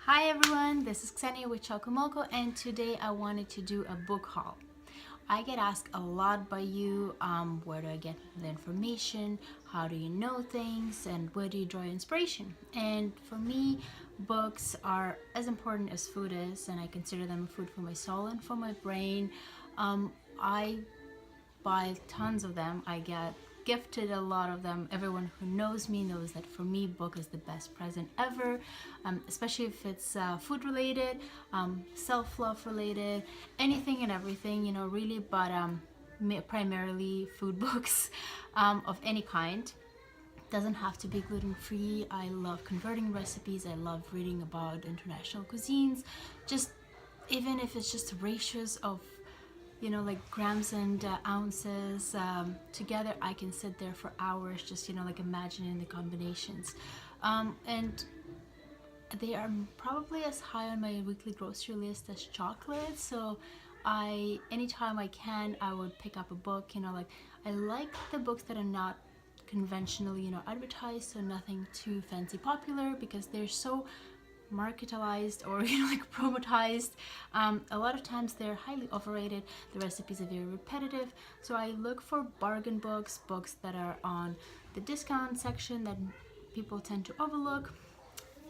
Hi everyone, this is Xenia with Choko-Mocko, and today I wanted to do a book haul. I get asked a lot by you, where do I get the information, how do you know things, and where do you draw inspiration? And for me, books are as important as food is, and I consider them food for my soul and for my brain. I buy tons of them. I get gifted a lot of them. Everyone who knows me knows that for me, book is the best present ever, especially if it's food related, self-love related, anything and everything, really, but primarily food books of any kind. Doesn't have to be gluten-free. I love converting recipes. I love reading about international cuisines, just even if it's just ratios of like grams and ounces together. I can sit there for hours just like imagining the combinations, and they are probably as high on my weekly grocery list as chocolate. So anytime I can, I would pick up a book. I like the books that are not conventionally advertised, so nothing too fancy popular, because they're so marketized or like promotized. A lot of times they're highly overrated. The recipes are very repetitive, so I look for bargain books that are on the discount section that people tend to overlook.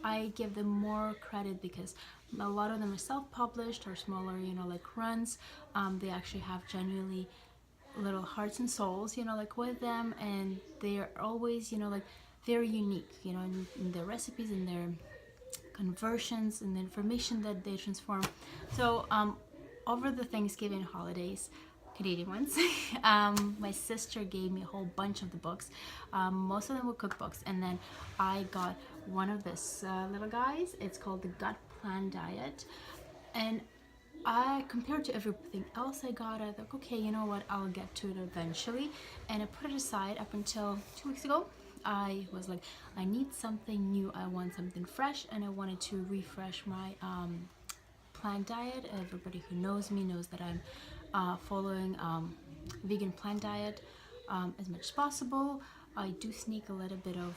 I give them more credit because a lot of them are self-published or smaller like runs. They actually have genuinely little hearts and souls like with them, and they're always like very unique in their recipes and their conversions and the information that they transform. So over the Thanksgiving holidays, Canadian ones, my sister gave me a whole bunch of the books. Most of them were cookbooks, and then I got one of this little guys. It's called the Gut Plan Diet, and I, compared to everything else I got, I thought, okay, you know what, I'll get to it eventually, and I put it aside up until 2 weeks ago. I was like, I need something new, I want something fresh, and I wanted to refresh my plant diet. Everybody who knows me knows that I'm following vegan plant diet as much as possible. I do sneak a little bit of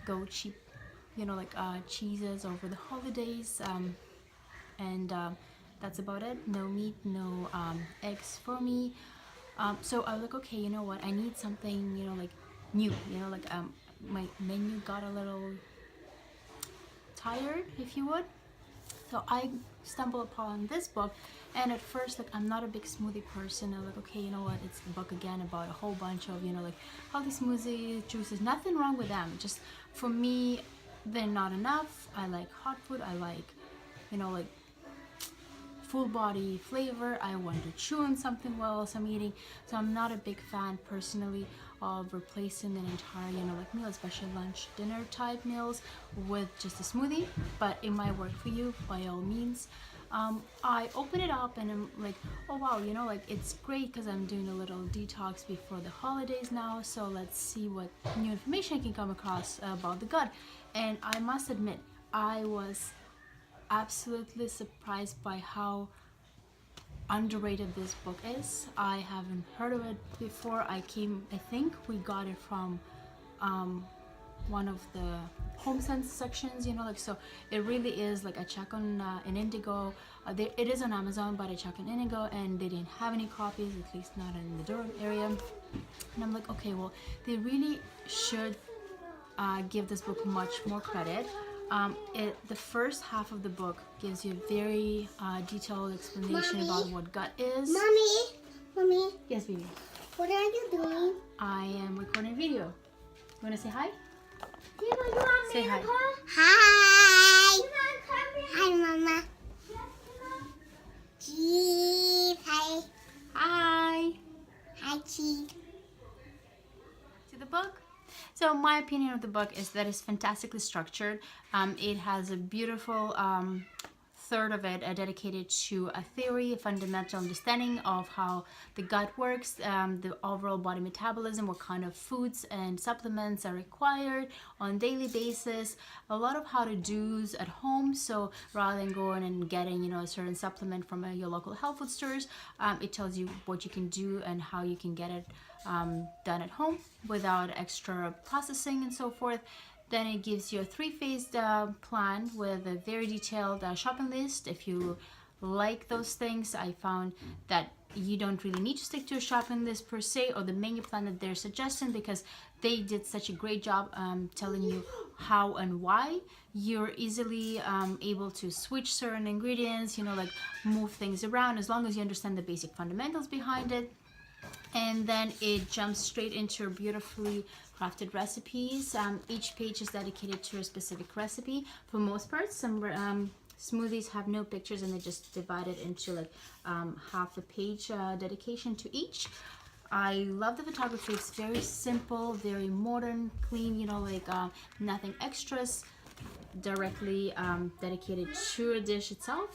go cheap, like cheeses over the holidays, and that's about it. No meat, no eggs for me. So I was like, okay, you know what, I need something like new, my menu got a little tired, if you would. So I stumbled upon this book, and at first, like, I'm not a big smoothie person. I'm like, okay, you know what, it's a book again about a whole bunch of like healthy smoothie juices. Nothing wrong with them, just for me they're not enough. I like hot food, I like like full body flavor. I want to chew on something while I'm eating. So I'm not a big fan personally of replacing an entire like meal, especially lunch dinner type meals, with just a smoothie, but it might work for you by all means. I open it up and I'm like, oh wow, like it's great because I'm doing a little detox before the holidays now, so let's see what new information I can come across about the gut. And I must admit, I was absolutely surprised by how underrated this book is. I haven't heard of it before. I think we got it from one of the home sense sections, so it really is like, I check on in Indigo. It is on Amazon, but I check on Indigo and they didn't have any copies, at least not in the Durham area. And I'm like, okay, well, they really should give this book much more credit. The first half of the book gives you a very detailed explanation about what gut is. Mommy. Yes, baby. What are you doing? I am recording a video. You want to say hi? Say hi. Hi. Hi, Mama. Cheese. Hi. Hi. Hi, cheese. To the book. So my opinion of the book is that it's fantastically structured. It has a beautiful third of it dedicated to a theory, a fundamental understanding of how the gut works, the overall body metabolism, what kind of foods and supplements are required on a daily basis, a lot of how-to-dos at home. So rather than going and getting a certain supplement from your local health food stores, it tells you what you can do and how you can get it done at home without extra processing and so forth. Then it gives you a three-phased plan with a very detailed shopping list. If you like those things, I found that you don't really need to stick to a shopping list per se, or the menu plan that they're suggesting, because they did such a great job telling you how and why. You're easily able to switch certain ingredients, like move things around, as long as you understand the basic fundamentals behind it. And then it jumps straight into beautifully crafted recipes. Each page is dedicated to a specific recipe. For most parts, some smoothies have no pictures, and they just divide it into like half a page dedication to each. I love the photography. It's very simple, very modern, clean, nothing extras, directly dedicated to a dish itself.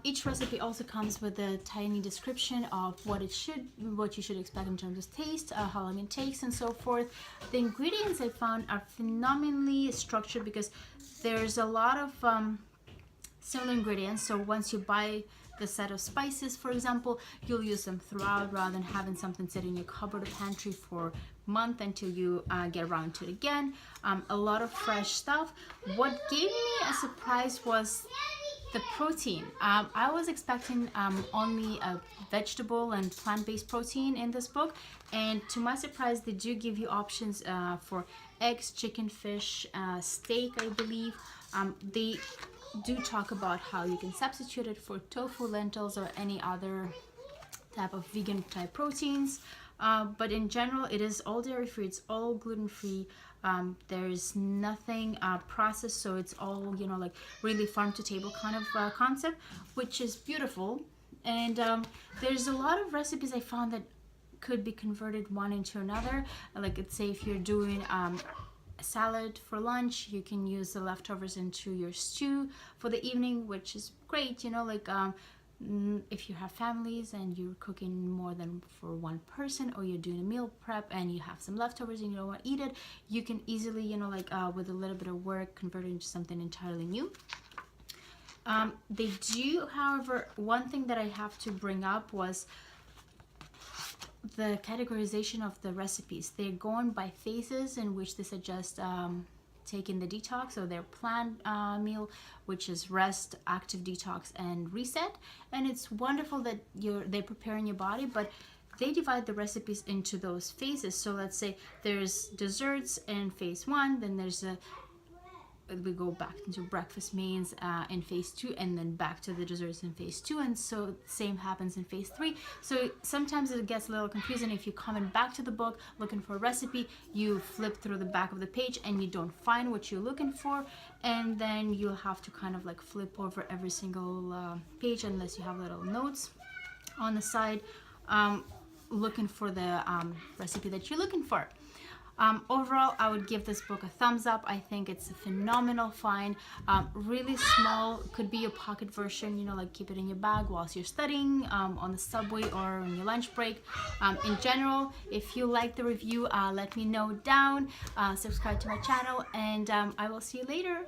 Each recipe also comes with a tiny description of what you should expect in terms of taste, how long it takes, and so forth. The ingredients I found are phenomenally structured, because there's a lot of similar ingredients. So once you buy the set of spices, for example, you'll use them throughout, rather than having something sit in your cupboard or pantry for a month until you get around to it again. A lot of fresh stuff. What gave me a surprise was the protein. I was expecting only a vegetable and plant-based protein in this book, and to my surprise, they do give you options for eggs, chicken, fish, steak, I believe. They do talk about how you can substitute it for tofu, lentils, or any other type of vegan type proteins. But in general, it is all dairy free, it's all gluten free. There's nothing processed, so it's all like really farm to table kind of concept, which is beautiful. And there's a lot of recipes I found that could be converted one into another. Like, let's say if you're doing a salad for lunch, you can use the leftovers into your stew for the evening, which is great. If you have families and you're cooking more than for one person, or you're doing a meal prep and you have some leftovers and you don't want to eat it, you can easily, with a little bit of work, convert it into something entirely new. They do, however, one thing that I have to bring up was the categorization of the recipes. They're going by phases in which they suggest taking the detox, so their planned meal, which is rest, active detox, and reset. And it's wonderful that they're preparing your body, but they divide the recipes into those phases. So let's say there's desserts in phase 1, then we go back into breakfast mains in phase 2, and then back to the desserts in phase 2, and so same happens in phase 3. So sometimes it gets a little confusing. If you're coming back to the book looking for a recipe, you flip through the back of the page and you don't find what you're looking for, and then you'll have to kind of like flip over every single page, unless you have little notes on the side looking for the recipe that you're looking for. Overall, I would give this book a thumbs up. I think it's a phenomenal find. Really small, could be your pocket version, like keep it in your bag whilst you're studying, on the subway or on your lunch break. In general, if you like the review, let me know down. Subscribe to my channel, and I will see you later.